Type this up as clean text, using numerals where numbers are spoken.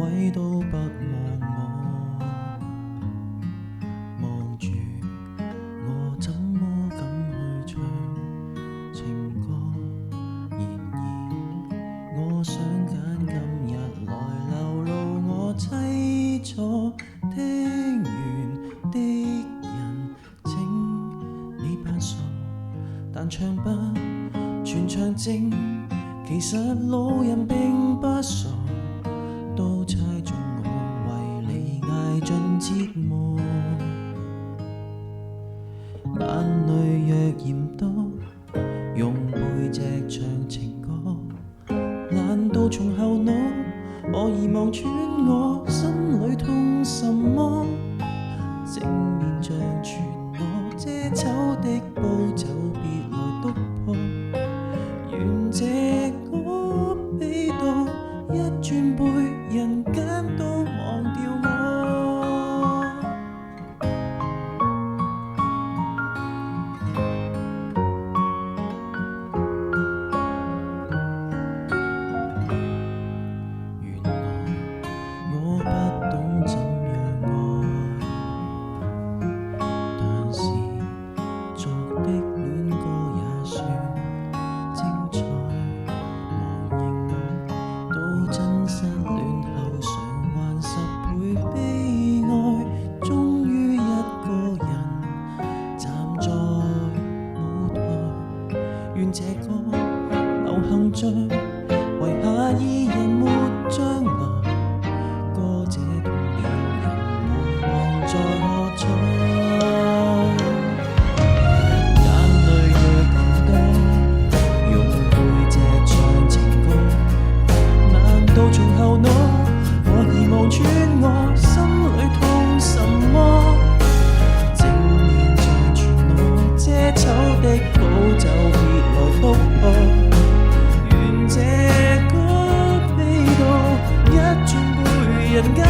位都不望我，望住我怎麼敢去唱情歌？然而我想揀今日來流露我凄楚，聽完的人請你扮傻，但唱不全場靜。其實老人並不傻，都猜中我為你捱盡折磨。眼淚若嫌多，用背脊唱情歌。難道從後腦我遺忘穿我心裏痛什麼？正面像全裸遮醜的布就別來督破。願這歌悲到一轉背，人間都忘掉我。原來我不懂怎樣愛，但是作的戀歌也算精彩。真失戀後償還10倍悲哀，終於一個人站在舞台。願這歌流行着，遺下二人沒將來。歌這痛了人們還在喝彩。眼淚若嫌多，用背脊唱情歌。難道從後腦我遺忘穿我心裏痛什麼？正面像全裸遮醜的布就別來督破。願這歌悲到一轉背，人間